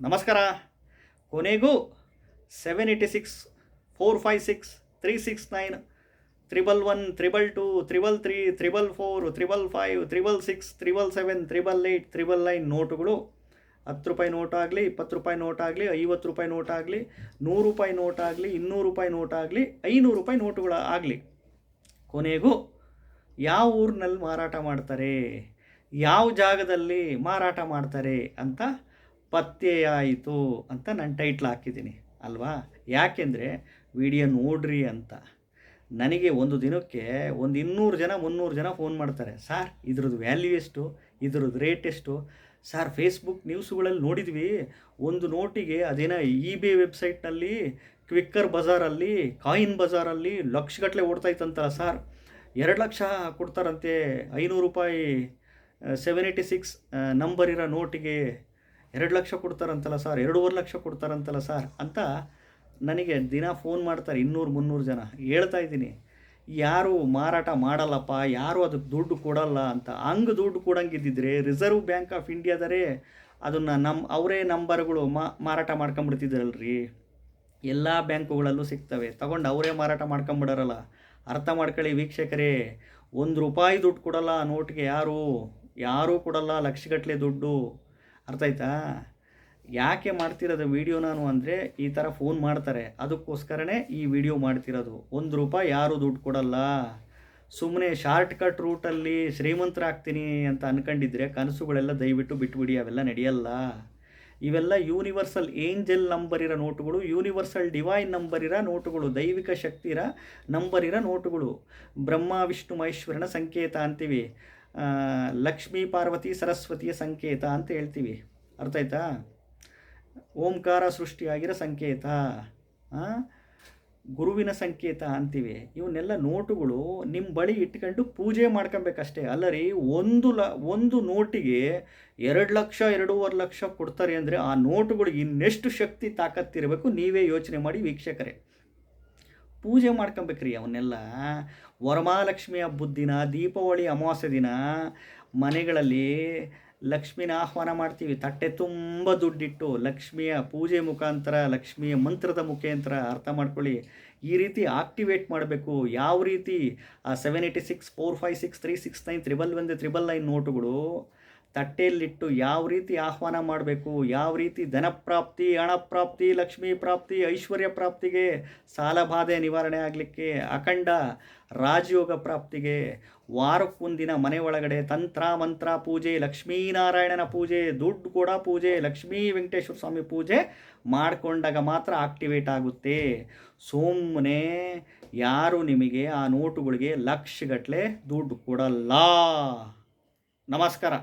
ನಮಸ್ಕಾರ. ಕೊನೆಗೂ 786 456 369 111 222 333 455 666 777 888 ನೋಟುಗಳು 10 ರೂಪಾಯಿ ನೋಟ್ ಆಗಲಿ, 20 ರೂಪಾಯಿ ನೋಟ್ ಆಗಲಿ, 50 ರೂಪಾಯಿ ನೋಟ್ ಆಗಲಿ, 100 ರೂಪಾಯಿ ನೋಟ್ ಆಗಲಿ, 200 ರೂಪಾಯಿ ನೋಟ್ ಆಗಲಿ, 500 ರೂಪಾಯಿ ನೋಟುಗಳು ಆಗಲಿ, ಕೊನೆಗೂ ಯಾವ ಊರಿನಲ್ಲಿ ಮಾರಾಟ ಮಾಡ್ತಾರೆ, ಯಾವ ಜಾಗದಲ್ಲಿ ಮಾರಾಟ ಮಾಡ್ತಾರೆ ಅಂತ ಪತ್ತೆಯಾಯಿತು ಅಂತ ನಾನು ಟೈಟ್ಲ್ ಹಾಕಿದ್ದೀನಿ ಅಲ್ವಾ. ಯಾಕೆಂದರೆ ವಿಡಿಯೋ ನೋಡ್ರಿ ಅಂತ. ನನಗೆ ಒಂದು ದಿನಕ್ಕೆ 200 ಜನ 300 ಜನ ಫೋನ್ ಮಾಡ್ತಾರೆ. ಸರ್ ಇದ್ರದ್ದು ವ್ಯಾಲ್ಯೂ ಎಷ್ಟು, ಇದ್ರದ್ದು ರೇಟ್ ಎಷ್ಟು ಸರ್, ಫೇಸ್ಬುಕ್ ನ್ಯೂಸ್ಗಳಲ್ಲಿ ನೋಡಿದ್ವಿ, ಒಂದು ನೋಟಿಗೆ ಅದೇನೋ ಇಬೇ ವೆಬ್ಸೈಟ್ನಲ್ಲಿ, ಕ್ವಿಕ್ಕರ್ ಬಜಾರಲ್ಲಿ, ಕಾಯಿನ್ ಬಜಾರಲ್ಲಿ ಲಕ್ಷಗಟ್ಟಲೆ ಓಡ್ತಾಯಿತ್ತಂತಲ್ಲ ಸರ್, 2 ಲಕ್ಷ ಕೊಡ್ತಾರಂತೆ 500 ರೂಪಾಯಿ 786 ನಂಬರ್ ಇರೋ ನೋಟಿಗೆ 2 ಲಕ್ಷ ಕೊಡ್ತಾರಂತಲ್ಲ ಸರ್, 2.5 ಲಕ್ಷ ಕೊಡ್ತಾರಂತಲ್ಲ ಸರ್ ಅಂತ ನನಗೆ ದಿನ ಫೋನ್ ಮಾಡ್ತಾರೆ 200-300 ಜನ. ಹೇಳ್ತಾ ಇದ್ದೀನಿ, ಯಾರು ಮಾರಾಟ ಮಾಡಲ್ಲಪ್ಪ, ಯಾರು ಅದಕ್ಕೆ ದುಡ್ಡು ಕೊಡಲ್ಲ ಅಂತ. ಹಂಗೆ ದುಡ್ಡು ಕೊಡಂಗಿದ್ದಿದ್ರೆ ರಿಸರ್ವ್ ಬ್ಯಾಂಕ್ ಆಫ್ ಇಂಡಿಯಾದರೆ ಅದನ್ನು ಅವರೇ ನಂಬರ್ಗಳು ಮಾರಾಟ ಮಾಡ್ಕೊಂಬಿಡ್ತಿದ್ರಲ್ರಿ. ಎಲ್ಲ ಬ್ಯಾಂಕುಗಳಲ್ಲೂ ಸಿಗ್ತವೆ, ತಗೊಂಡು ಅವರೇ ಮಾರಾಟ ಮಾಡ್ಕೊಂಬಿಡೋರಲ್ಲ. ಅರ್ಥ ಮಾಡ್ಕೊಳ್ಳಿ ವೀಕ್ಷಕರೇ, 1 ರೂಪಾಯಿ ದುಡ್ಡು ಕೊಡಲ್ಲ ನೋಟ್ಗೆ, ಯಾರೂ ಕೊಡಲ್ಲ ಲಕ್ಷಗಟ್ಟಲೆ ದುಡ್ಡು. ಅರ್ಥ ಆಯ್ತಾ? ಯಾಕೆ ಮಾಡ್ತಿರೋದು ವಿಡಿಯೋ ನಾನು ಅಂದರೆ, ಈ ಥರ ಫೋನ್ ಮಾಡ್ತಾರೆ, ಅದಕ್ಕೋಸ್ಕರನೇ ಈ ವಿಡಿಯೋ ಮಾಡ್ತಿರೋದು. 1 ರೂಪಾಯಿ ಯಾರೂ ದುಡ್ಡು ಕೊಡಲ್ಲ. ಸುಮ್ಮನೆ ಶಾರ್ಟ್ಕಟ್ ರೂಟಲ್ಲಿ ಶ್ರೀಮಂತರಾಗ್ತೀನಿ ಅಂತ ಅಂದ್ಕೊಂಡಿದ್ರೆ ಕನಸುಗಳೆಲ್ಲ ದಯವಿಟ್ಟು ಬಿಟ್ಬಿಡಿ, ಅವೆಲ್ಲ ನಡೆಯಲ್ಲ. ಇವೆಲ್ಲ ಯೂನಿವರ್ಸಲ್ ಏಂಜಲ್ ನಂಬರ್ ಇರೋ ನೋಟುಗಳು, ಯೂನಿವರ್ಸಲ್ ಡಿವೈನ್ ನಂಬರ್ ಇರೋ ನೋಟುಗಳು, ದೈವಿಕ ಶಕ್ತಿ ಇರೋ ನಂಬರ್ ಇರೋ ನೋಟುಗಳು. ಬ್ರಹ್ಮ ವಿಷ್ಣು ಮಹೇಶ್ವರನ ಸಂಕೇತ ಅಂತೀವಿ, ಲಕ್ಷ್ಮೀ ಪಾರ್ವತಿ ಸರಸ್ವತಿಯ ಸಂಕೇತ ಅಂತ ಹೇಳ್ತೀವಿ. ಅರ್ಥ ಆಯ್ತಾ? ಓಂಕಾರ ಸೃಷ್ಟಿಯಾಗಿರೋ ಸಂಕೇತ, ಗುರುವಿನ ಸಂಕೇತ ಅಂತೀವಿ. ಇವನ್ನೆಲ್ಲ ನೋಟುಗಳು ನಿಮ್ಮ ಬಳಿ ಇಟ್ಕೊಂಡು ಪೂಜೆ ಮಾಡ್ಕೊಬೇಕಷ್ಟೇ. ಅಲ್ಲರಿ, ಒಂದು ನೋಟಿಗೆ 2 ಲಕ್ಷ 2.5 ಲಕ್ಷ ಕೊಡ್ತಾರೆ ಅಂದರೆ ಆ ನೋಟುಗಳಿಗೆ ಇನ್ನೆಷ್ಟು ಶಕ್ತಿ ತಾಕತ್ತಿರಬೇಕು ನೀವೇ ಯೋಚನೆ ಮಾಡಿ ವೀಕ್ಷಕರೇ. ಪೂಜೆ ಮಾಡ್ಕೊಬೇಕ್ರಿ ಅವನ್ನೆಲ್ಲ. ವರಮಹಾಲಕ್ಷ್ಮಿ ಹಬ್ಬದ ದಿನ, ದೀಪಾವಳಿ ಅಮಾವಾಸ್ಯೆ ದಿನ ಮನೆಗಳಲ್ಲಿ ಲಕ್ಷ್ಮಿನ ಆಹ್ವಾನ ಮಾಡ್ತೀವಿ. ತಟ್ಟೆ ತುಂಬ ದುಡ್ಡಿಟ್ಟು ಲಕ್ಷ್ಮಿಯ ಪೂಜೆ ಮುಖಾಂತರ, ಲಕ್ಷ್ಮಿಯ ಮಂತ್ರದ ಮುಖಾಂತರ. ಅರ್ಥ ಮಾಡ್ಕೊಳ್ಳಿ, ಈ ರೀತಿ ಆಕ್ಟಿವೇಟ್ ಮಾಡಬೇಕು. ಯಾವ ರೀತಿ ಆ 786 456 369 111 999 ನೋಟುಗಳು ತಟ್ಟೆಯಲ್ಲಿಟ್ಟು ಯಾವ ರೀತಿ ಆಹ್ವಾನ ಮಾಡಬೇಕು, ಯಾವ ರೀತಿ ಧನಪ್ರಾಪ್ತಿ, ಹಣಪ್ರಾಪ್ತಿ, ಲಕ್ಷ್ಮೀ ಪ್ರಾಪ್ತಿ, ಐಶ್ವರ್ಯ ಪ್ರಾಪ್ತಿಗೆ, ಸಾಲಬಾಧೆ ನಿವಾರಣೆ ಆಗಲಿಕ್ಕೆ, ಅಖಂಡ ರಾಜಯೋಗ ಪ್ರಾಪ್ತಿಗೆ, ವಾರಕ್ಕೊಂದಿನ ಮನೆ ಒಳಗಡೆ ತಂತ್ರ ಮಂತ್ರ ಪೂಜೆ, ಲಕ್ಷ್ಮೀನಾರಾಯಣನ ಪೂಜೆ, ದುಡ್ಡು ಕೂಡ ಪೂಜೆ, ಲಕ್ಷ್ಮೀ ವೆಂಕಟೇಶ್ವರ ಸ್ವಾಮಿ ಪೂಜೆ ಮಾಡಿಕೊಂಡಾಗ ಮಾತ್ರ ಆಕ್ಟಿವೇಟ್ ಆಗುತ್ತೆ. ಸುಮ್ಮನೆ ಯಾರು ನಿಮಗೆ ಆ ನೋಟುಗಳಿಗೆ ಲಕ್ಷಗಟ್ಟಲೆ ದುಡ್ಡು ಕೊಡಲ್ಲ. ನಮಸ್ಕಾರ.